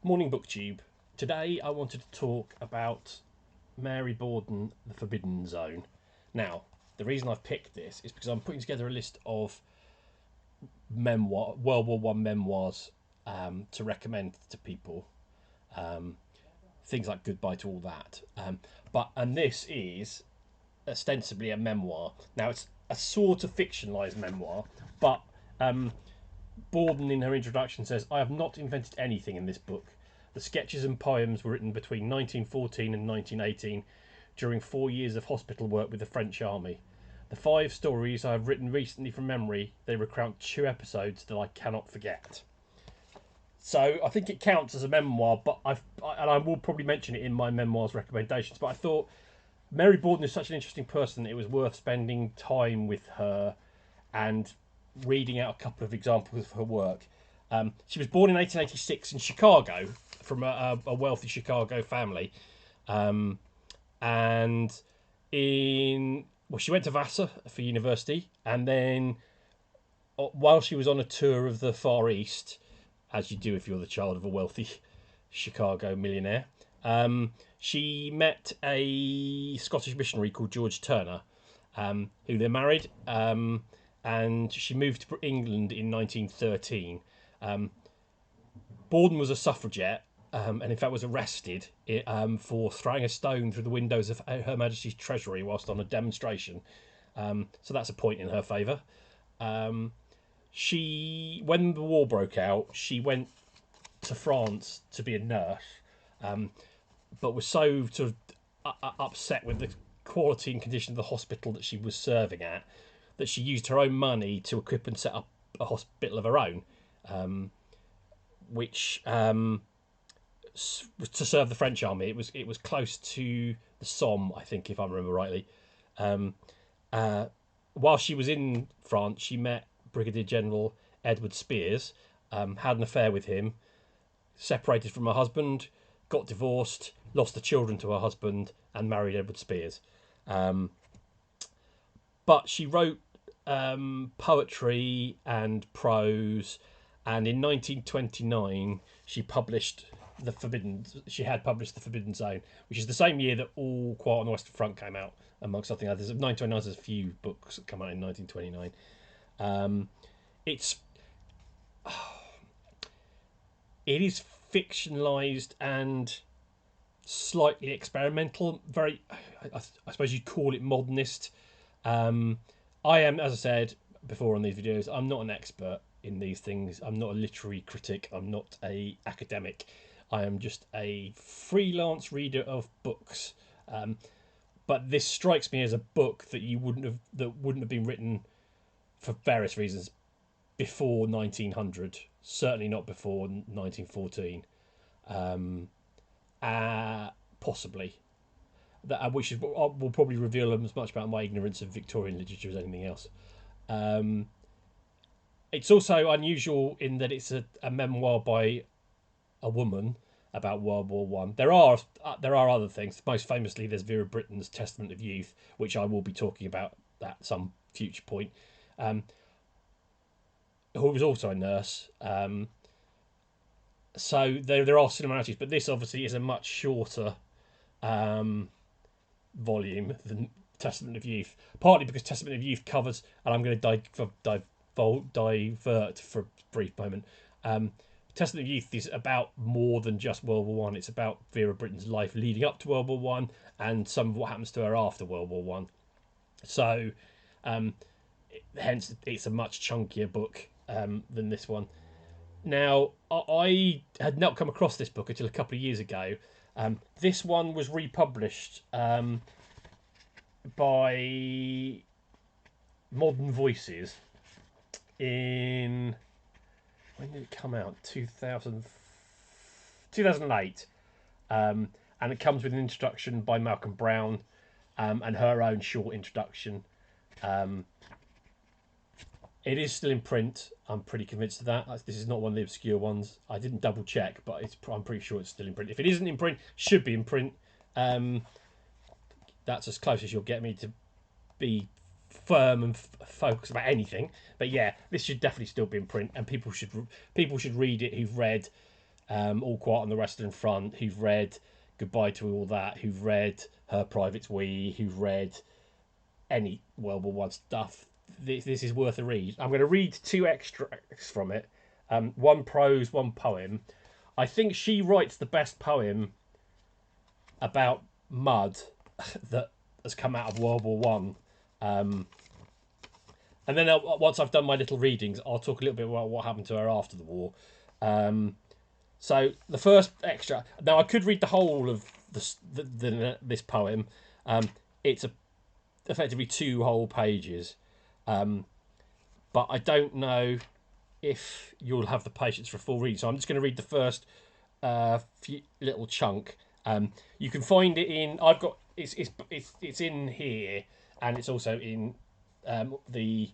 Morning Booktube. Today I wanted to talk about Mary Borden, The Forbidden Zone. Now, the reason I've picked this is because I'm putting together a list of World War One memoirs to recommend to people. Um, Things like Goodbye to All That. And this is ostensibly a memoir. Now it's a sort of fictionalised memoir, but Borden, in her introduction, says, "I have not invented anything in this book. The sketches and poems were written between 1914 and 1918 during 4 years of hospital work with the French army. The 5 stories I have written recently from memory, they recount 2 episodes that I cannot forget." So I think it counts as a memoir, but I will probably mention it in my memoirs recommendations. But I thought Mary Borden is such an interesting person, it was worth spending time with her and reading out a couple of examples of her work. She was born in 1886 in Chicago from a wealthy Chicago family, and she went to Vassar for university, and then while she was on a tour of the Far East, as you do if you're the child of a wealthy Chicago millionaire, she met a Scottish missionary called George Turner, who they married, and she moved to England in 1913. Borden was a suffragette, and in fact was arrested for throwing a stone through the windows of Her Majesty's Treasury whilst on a demonstration. So that's a point in her favour. When the war broke out, she went to France to be a nurse, but was so sort of upset with the quality and condition of the hospital that she was serving at that she used her own money to equip and set up a hospital of her own, which to serve the French army. It was close to the Somme, I think, if I remember rightly. While she was in France, she met Brigadier General Edward Spears, had an affair with him, separated from her husband, got divorced, lost the children to her husband, and married Edward Spears. But she wrote poetry and prose, and in 1929 she published She had published The Forbidden Zone, which is the same year that All Quiet on the Western Front came out, amongst other others. 1929 there's a few books that come out in 1929. It's it is fictionalized and slightly experimental. I suppose you'd call it modernist. I am, as I said before on these videos, I'm not an expert in these things. I'm not a literary critic. I'm not a academic. I am just a freelance reader of books. But this strikes me as a book that wouldn't have been written for various reasons before 1900. Certainly not before 1914. Possibly. Which will probably reveal as much about my ignorance of Victorian literature as anything else. It's also unusual in that it's a memoir by a woman about World War One. There are other things. Most famously, there's Vera Brittain's Testament of Youth, which I will be talking about at some future point. Who was also a nurse. So there are similarities, but this obviously is a much shorter volume than Testament of Youth. Partly because Testament of Youth covers, and I'm going to divert for a brief moment. Testament of Youth is about more than just World War One. It's about Vera Brittain's life leading up to World War One and some of what happens to her after World War One. So, hence, it's a much chunkier book than this one. Now, I had not come across this book until a couple of years ago. This one was republished by Modern Voices in... When did it come out? 2008. And it comes with an introduction by Malcolm Brown and her own short introduction. It is still in print. I'm pretty convinced of that. This is not one of the obscure ones. I didn't double check, but I'm pretty sure it's still in print. If it isn't in print, should be in print. That's as close as you'll get me to be firm and focused about anything. But yeah, this should definitely still be in print, and people should read it who've read All Quiet on the Western Front, who've read Goodbye to All That, who've read Her Private's We, who've read any World War One stuff. This is worth a read. I'm going to read two extracts from it. One prose, one poem. I think she writes the best poem about mud that has come out of World War One. And then once I've done my little readings, I'll talk a little bit about what happened to her after the war. So the first extra. Now I could read the whole of this poem. It's effectively 2 whole pages, but I don't know if you'll have the patience for a full read. So I'm just going to read the first few little chunk. You can find it in. I've got it's in here, and it's also in the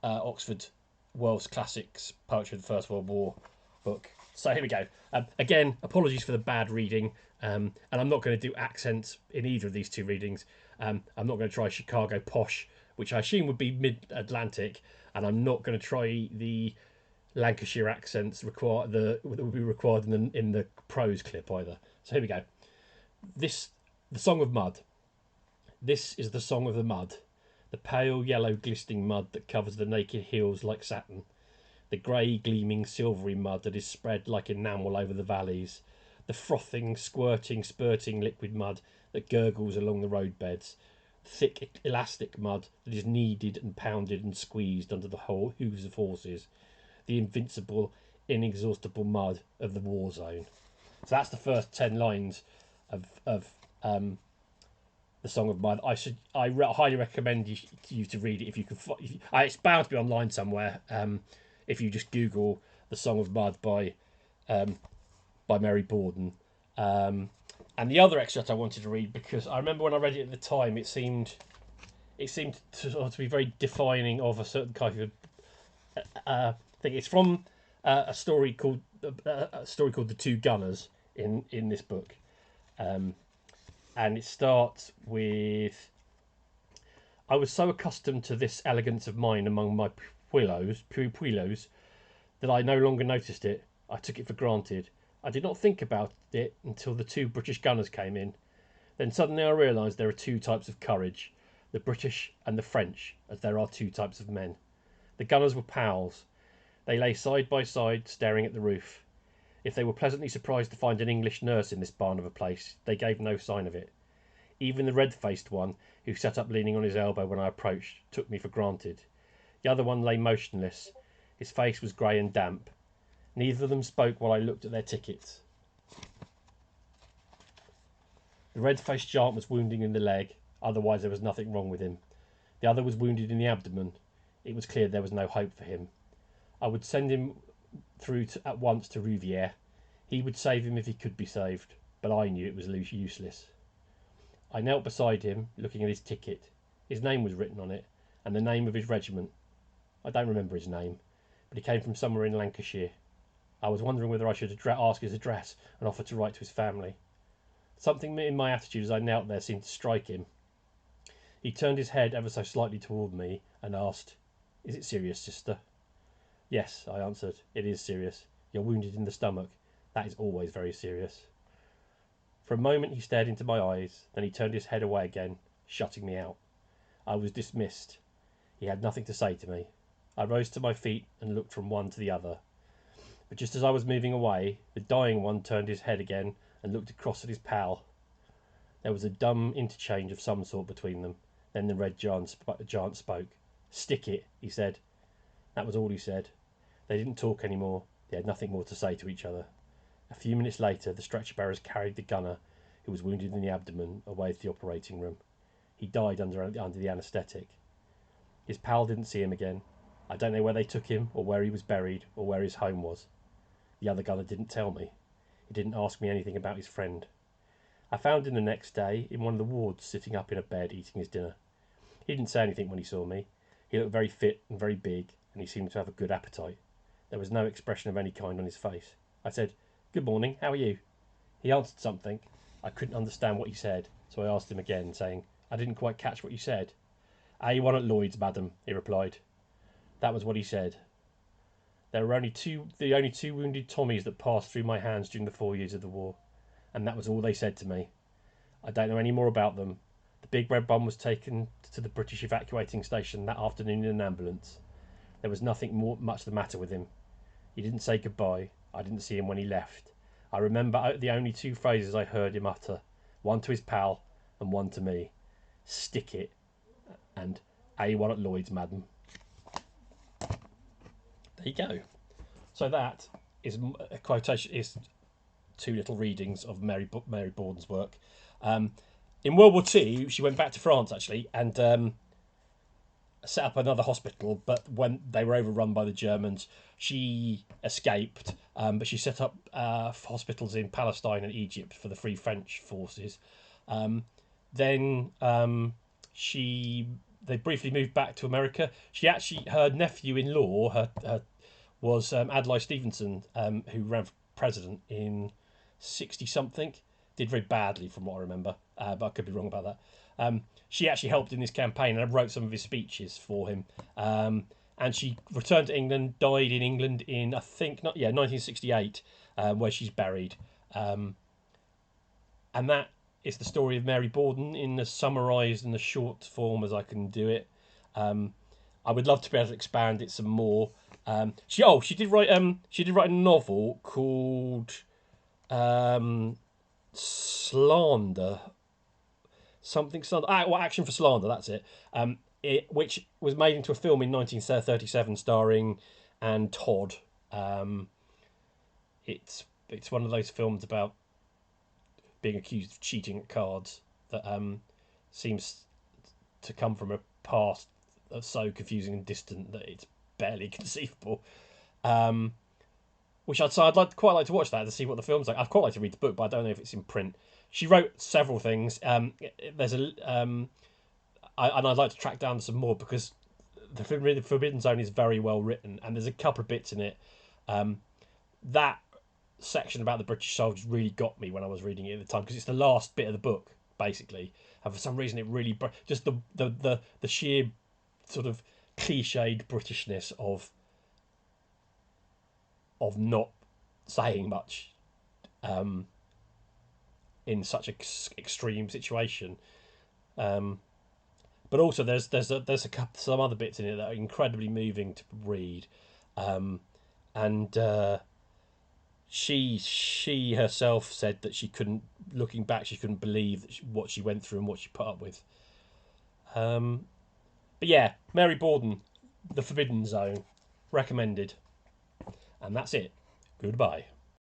Oxford World's Classics Poetry of the First World War book. So here we go. Again, apologies for the bad reading, and I'm not going to do accents in either of these 2 readings. I'm not going to try Chicago posh, which I assume would be mid-Atlantic, and I'm not going to try the Lancashire accents that would be required in the prose clip either. So here we go. The Song of Mud. This is the song of the mud, the pale yellow glistening mud that covers the naked hills like satin, the grey gleaming silvery mud that is spread like enamel over the valleys, the frothing, squirting, spurting liquid mud that gurgles along the roadbeds, thick elastic mud that is kneaded and pounded and squeezed under the whole hooves of horses, the invincible, inexhaustible mud of the war zone. So that's the first 10 lines of the Song of Mud. I highly recommend you to read it if you can. It's bound to be online somewhere. If you just Google The Song of Mud by Mary Borden. And the other extract I wanted to read, because I remember when I read it at the time, it seemed to be very defining of a certain kind of thing. It's from a story called The Two Gunners in this book, and it starts with, I was so accustomed to this elegance of mine among my puellos that I no longer noticed it. I took it for granted. I did not think about it until the 2 British gunners came in. Then suddenly I realised there are 2 types of courage, the British and the French, as there are 2 types of men. The gunners were pals. They lay side by side, staring at the roof. If they were pleasantly surprised to find an English nurse in this barn of a place, they gave no sign of it. Even the red-faced one, who sat up leaning on his elbow when I approached, took me for granted. The other one lay motionless. His face was grey and damp. Neither of them spoke while I looked at their tickets. The red-faced giant was wounded in the leg, otherwise there was nothing wrong with him. The other was wounded in the abdomen. It was clear there was no hope for him. I would send him through at once to Rouvière. He would save him if he could be saved, but I knew it was useless. I knelt beside him, looking at his ticket. His name was written on it, and the name of his regiment. I don't remember his name, but he came from somewhere in Lancashire. I was wondering whether I should ask his address and offer to write to his family. Something in my attitude as I knelt there seemed to strike him. He turned his head ever so slightly toward me and asked, "Is it serious, sister?" "Yes," I answered, "it is serious. You're wounded in the stomach. That is always very serious." For a moment he stared into my eyes, then he turned his head away again, shutting me out. I was dismissed. He had nothing to say to me. I rose to my feet and looked from one to the other. But just as I was moving away, the dying one turned his head again and looked across at his pal. There was a dumb interchange of some sort between them. Then the red giant spoke. "Stick it," he said. That was all he said. They didn't talk any more. They had nothing more to say to each other. A few minutes later, the stretcher bearers carried the gunner, who was wounded in the abdomen, away to the operating room. He died under the anaesthetic. His pal didn't see him again. I don't know where they took him, or where he was buried, or where his home was. The other gunner didn't tell me. He didn't ask me anything about his friend. I found him the next day in one of the wards, sitting up in a bed eating his dinner. He didn't say anything when he saw me. He looked very fit and very big, and he seemed to have a good appetite. There was no expression of any kind on his face. I said, "Good morning, how are you?" He answered something. I couldn't understand what he said, so I asked him again, saying, "I didn't quite catch what you said." "A1 at Lloyd's, madam," he replied. That was what he said. There were the only two wounded Tommies that passed through my hands during the 4 years of the war, and that was all they said to me. I don't know any more about them. The big red bum was taken to the British evacuating station that afternoon in an ambulance. There was nothing much the matter with him. He didn't say goodbye. I didn't see him when he left. I remember the only two phrases I heard him utter, one to his pal and one to me. Stick it, and A1 at Lloyd's, madam. There you go. So that is a quotation. Is two little readings of Mary Borden's work. In World War II, she went back to France actually and set up another hospital. But when they were overrun by the Germans, she escaped. But she set up hospitals in Palestine and Egypt for the Free French forces. Then they briefly moved back to America. Her nephew-in-law, was Adlai Stevenson, who ran for president in 60-something. Did very badly from what I remember, but I could be wrong about that. She actually helped in this campaign and wrote some of his speeches for him. And she returned to England, died in England in, 1968, where she's buried. And that is the story of Mary Borden in as summarised in the short form as I can do it. I would love to be able to expand it some more. She did write a novel called Slander, something slander. Action for Slander. That's it. Which was made into a film in 1937, starring Anne Todd. It's one of those films about being accused of cheating at cards that seems to come from a past that's so confusing and distant that it's barely conceivable. Which I'd say quite like to watch that to see what the film's like. I'd quite like to read the book, but I don't know if it's in print. She wrote several things. There's and I'd like to track down some more because the Forbidden Zone is very well written, and there's a couple of bits in it. That section about the British soldiers really got me when I was reading it at the time because it's the last bit of the book basically, and for some reason it really just the sheer sort of cliched Britishness of not saying much in such an extreme situation. But also there's some other bits in it that are incredibly moving to read, and she herself said that looking back, she couldn't believe what she went through and what she put up with. But yeah, Mary Borden, The Forbidden Zone, recommended. And that's it. Goodbye.